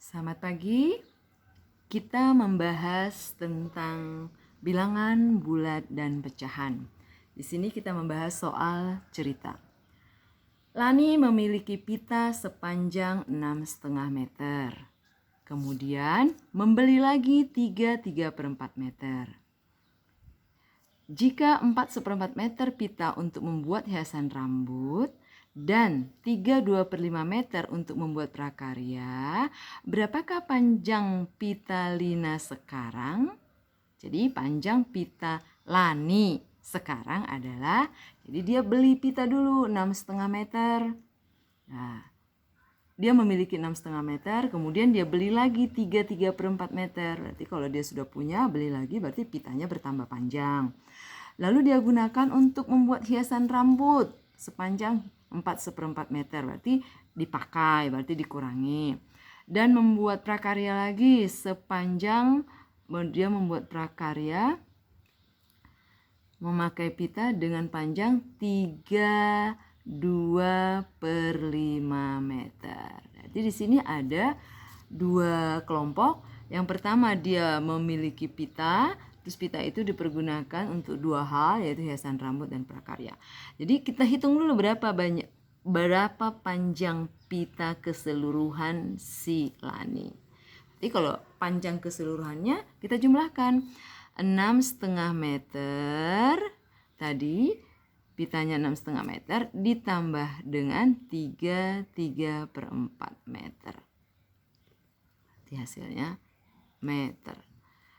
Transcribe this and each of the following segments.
Selamat pagi. Kita membahas tentang bilangan bulat dan pecahan. Di sini kita membahas soal cerita. Lani memiliki pita sepanjang 6,5 meter. Kemudian membeli lagi 3,4 meter. Jika 4,4 meter pita untuk membuat hiasan rambut dan 3,25 meter untuk membuat prakarya, berapakah panjang pita Lina sekarang? Jadi panjang pita Lani sekarang adalah, jadi dia beli pita dulu 6,5 meter. Nah, dia memiliki 6,5 meter, kemudian dia beli lagi 3,4 meter. Berarti kalau dia sudah punya, beli lagi, berarti pitanya bertambah panjang. Lalu dia gunakan untuk membuat hiasan rambut sepanjang 4,4 meter, berarti dipakai, berarti dikurangi. Dan membuat prakarya lagi sepanjang, dia membuat prakarya memakai pita dengan panjang 3,2/5 meter. Jadi di sini ada dua kelompok. Yang pertama dia memiliki pita, terus pita itu dipergunakan untuk dua hal, yaitu hiasan rambut dan prakarya. Jadi kita hitung dulu berapa panjang pita keseluruhan si Lani. Jadi kalau panjang keseluruhannya kita jumlahkan 6,5 meter tadi, pitanya 6,5 meter ditambah dengan 3,4 meter. Jadi hasilnya meter.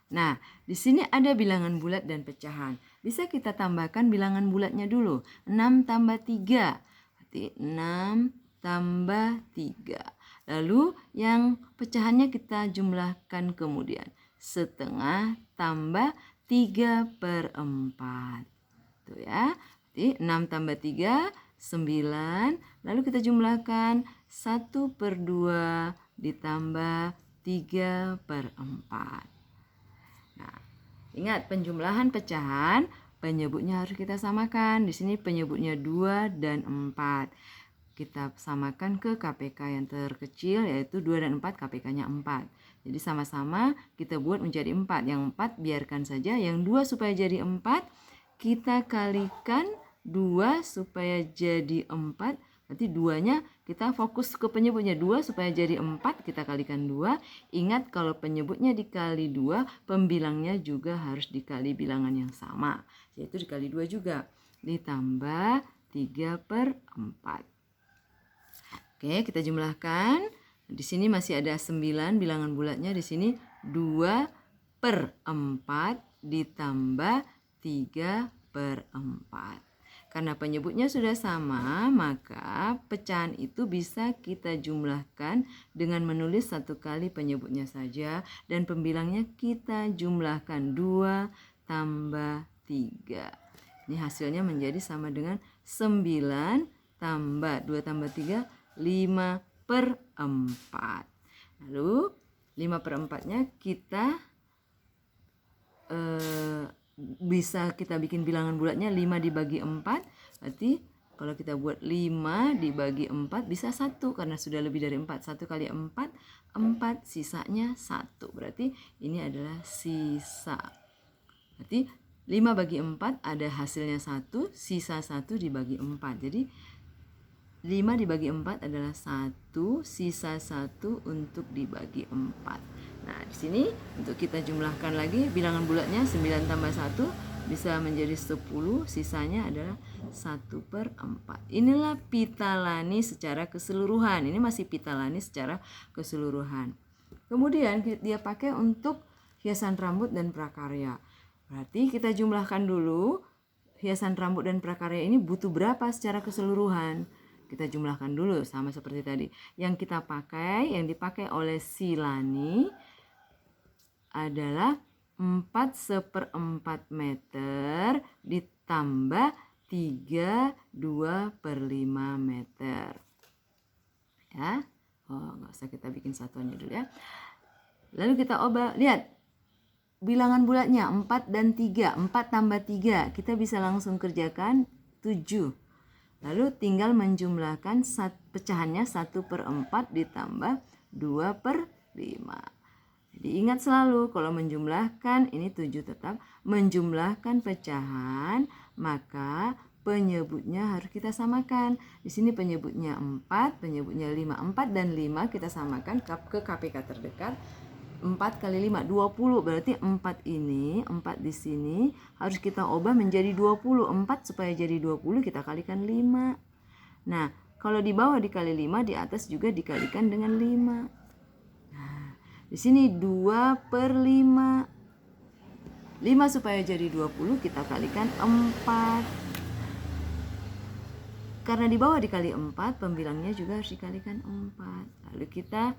Nah, di sini ada bilangan bulat dan pecahan. Bisa kita tambahkan bilangan bulatnya dulu. 6 tambah 3. Berarti 6 tambah 3. Lalu yang pecahannya kita jumlahkan kemudian. Setengah tambah 3/4. Tuh ya. Jadi 6 tambah 3, 9. Lalu kita jumlahkan 1/2 ditambah 3/4. Nah, ingat penjumlahan pecahan, penyebutnya harus kita samakan. Di sini penyebutnya 2 dan 4. Kita samakan ke KPK yang terkecil, yaitu 2 dan 4, KPK-nya 4. Jadi sama-sama kita buat menjadi 4. Yang 4 biarkan saja, yang 2 supaya jadi 4, kita kalikan 2 supaya jadi 4. Berarti 2-nya kita fokus ke penyebutnya 2 supaya jadi 4, kita kalikan 2. Ingat kalau penyebutnya dikali 2, pembilangnya juga harus dikali bilangan yang sama, yaitu dikali 2 juga. Ditambah 3/4. Oke, kita jumlahkan. Di sini masih ada 9 bilangan bulatnya. Di sini 2/4 ditambah 3/4. Karena penyebutnya sudah sama, maka pecahan itu bisa kita jumlahkan dengan menulis satu kali penyebutnya saja. Dan pembilangnya kita jumlahkan 2 tambah 3. Ini hasilnya menjadi sama dengan 9 tambah 2 tambah 3, 5/4. Lalu 5/4-nya kita bisa kita bikin bilangan bulatnya 5 dibagi 4. Berarti kalau kita buat 5 dibagi 4 bisa 1 karena sudah lebih dari 4. 1 kali 4, 4, sisanya 1. Berarti ini adalah sisa. Berarti 5 bagi 4 ada hasilnya 1, sisa 1 dibagi 4. Jadi 5 dibagi 4 adalah 1, sisa 1 untuk dibagi 4. Nah, di sini untuk kita jumlahkan lagi bilangan bulatnya 9 tambah 1 bisa menjadi 10, sisanya adalah 1/4. Inilah pita Lani secara keseluruhan. Ini masih pita Lani secara keseluruhan. Kemudian dia pakai untuk hiasan rambut dan prakarya. Berarti kita jumlahkan dulu hiasan rambut dan prakarya ini butuh berapa secara keseluruhan. Kita jumlahkan dulu sama seperti tadi. Yang kita pakai, yang dipakai oleh si Lani adalah 4/4 meter ditambah 3,2/5 meter. Ya. Nggak usah kita bikin satuannya dulu ya. Lalu kita lihat bilangan bulatnya 4 dan 3. 4 tambah 3, kita bisa langsung kerjakan 7. Lalu tinggal menjumlahkan pecahannya 1/4 ditambah 2/5. 5. Jadi ingat selalu kalau menjumlahkan ini 7 tetap menjumlahkan pecahan, maka penyebutnya harus kita samakan. Di sini penyebutnya 4, penyebutnya 5. 4 dan 5 kita samakan ke KPK terdekat. 4 kali 5, 20. Berarti 4 ini, 4 di sini harus kita ubah menjadi 20. 4 supaya jadi 20 kita kalikan 5. Nah, kalau di bawah dikali 5, di atas juga dikalikan dengan 5. Nah, di sini 2/5. 5 supaya jadi 20 kita kalikan 4. Karena di bawah dikali 4, pembilangnya juga harus dikalikan 4. Lalu kita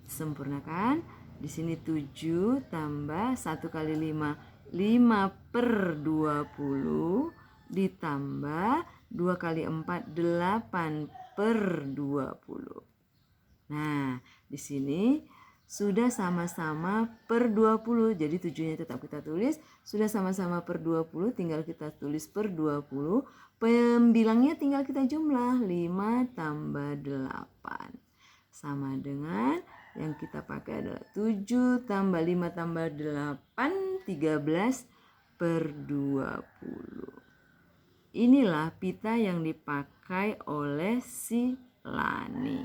sempurnakan. Di sini 7 tambah 1 kali 5, 5/20 ditambah 2 kali 4, 8/20. Nah, di sini sudah sama-sama per 20. Jadi 7-nya tetap kita tulis. Sudah sama-sama per 20, tinggal kita tulis per 20. Pembilangnya tinggal kita jumlah. 5 tambah 8. Sama dengan yang kita pakai adalah 7 tambah 5 tambah 8, 13/20. Inilah pita yang dipakai oleh si Lani.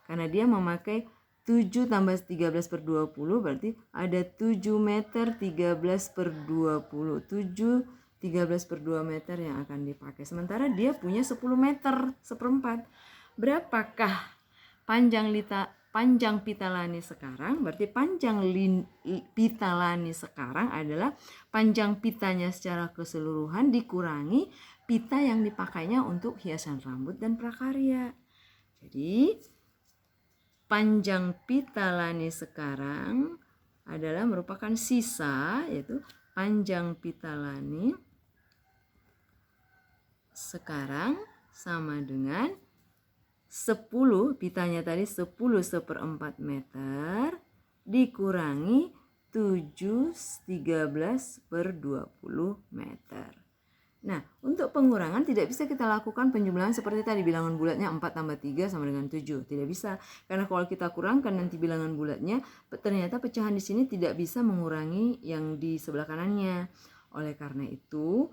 Karena dia memakai 7 tambah 13/20 berarti ada 7 meter 13/20. 7 13/2 meter yang akan dipakai. Sementara dia punya 10 meter 1/4. Berapakah panjang pita Lani sekarang? Berarti panjang pita Lani sekarang adalah panjang pitanya secara keseluruhan dikurangi pita yang dipakainya untuk hiasan rambut dan prakarya. Jadi panjang pita Lani sekarang adalah merupakan sisa, yaitu panjang pita Lani sekarang sama dengan 10, pitanya tadi 10 1/4 meter dikurangi 7 13/20 meter. Nah, untuk pengurangan tidak bisa kita lakukan penjumlahan seperti tadi, bilangan bulatnya 4 tambah 3 sama dengan 7. Tidak bisa, karena kalau kita kurangkan nanti bilangan bulatnya, ternyata pecahan di sini tidak bisa mengurangi yang di sebelah kanannya. Oleh karena itu,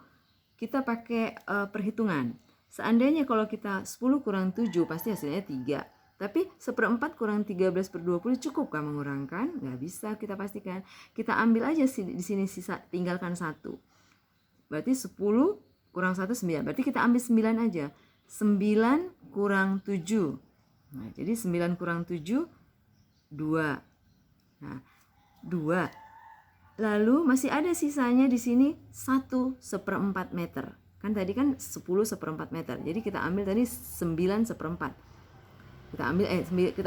kita pakai perhitungan. Seandainya kalau kita 10 kurang 7 pasti hasilnya 3. Tapi 1/4 kurang 13/20 cukupkah mengurangkan? Nggak bisa kita pastikan. Kita ambil aja di sini sisa, tinggalkan 1. Berarti 10 kurang 1 9. Berarti kita ambil 9 aja. 9 kurang 7. Nah, jadi 9 kurang 7 2. Nah, 2. Lalu masih ada sisanya di sini 1 1/4 meter. Kan tadi kan 10 1/4 meter. Jadi kita ambil tadi 9 1/4. Kita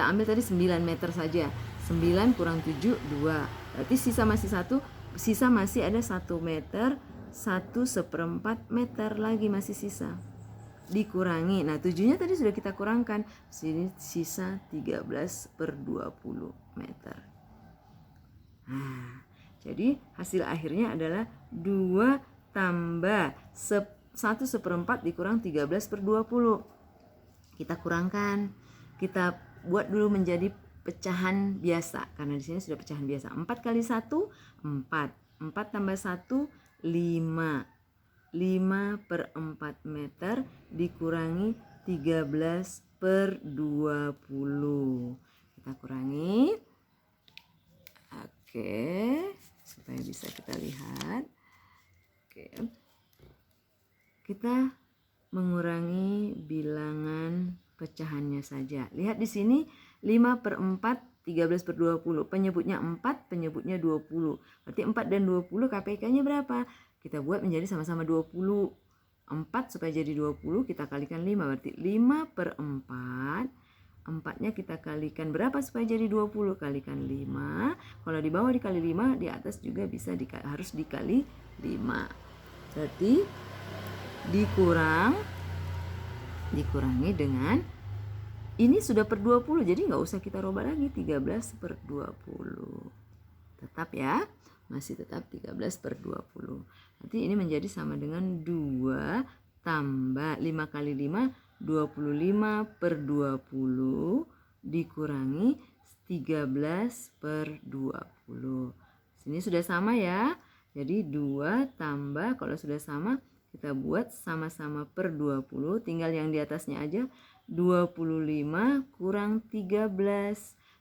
ambil tadi 9 meter saja. 9 kurang 7 2. Berarti sisa masih 1, sisa masih ada 1 meter, 1 1/4 meter lagi masih sisa. Dikurangi. Nah, 7-nya tadi sudah kita kurangkan. Sini sisa 13/20 meter. Nah, jadi hasil akhirnya adalah 2 tambah 1 1/4 dikurang 13/20. Kita kurangkan. Kita buat dulu menjadi pecahan biasa. Karena di sini sudah pecahan biasa. 4 kali 1, 4. 4 tambah 1, 5. 5/4 meter dikurangi 13/20. Kita kurangi. Oke, supaya bisa kita lihat. Oke. Kita mengurangi bilangan pecahannya saja. Lihat di sini 5/4 13/20. Penyebutnya 4, penyebutnya 20. Berarti 4 dan 20 KPK-nya berapa? Kita buat menjadi sama-sama 20. 4 supaya jadi 20 kita kalikan 5. Berarti 5/4. 4-nya kita kalikan berapa supaya jadi 20? Kalikan 5. Kalau di bawah dikali 5, di atas juga bisa harus dikali 5. Berarti dikurangi dengan ini sudah per 20, jadi nggak usah kita rubah lagi, 13/20. Tetap ya, masih tetap 13/20. Nanti ini menjadi sama dengan 2 tambah 5 kali 5, 25/20 dikurangi 13 per 20. Sini sudah sama ya. Jadi 2 tambah, kalau sudah sama kita buat sama-sama per 20. Tinggal yang di atasnya aja. 25 kurang 13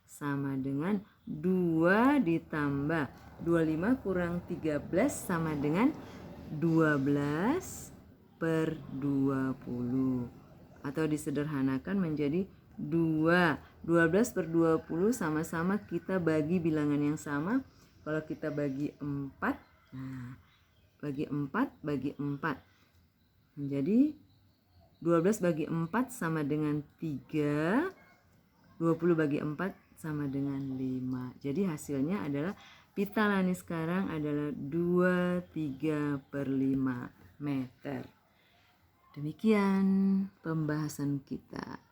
sama dengan 2 ditambah 25 kurang 13 sama dengan 12 per 20. Atau disederhanakan menjadi 2. 12 per 20 sama-sama kita bagi bilangan yang sama. Kalau kita bagi 4, nah, bagi 4 menjadi 12 bagi 4 sama dengan 3. 20 bagi 4 sama dengan 5. Jadi hasilnya adalah pita Lani sekarang adalah 23 per 5 meter. Demikian pembahasan kita.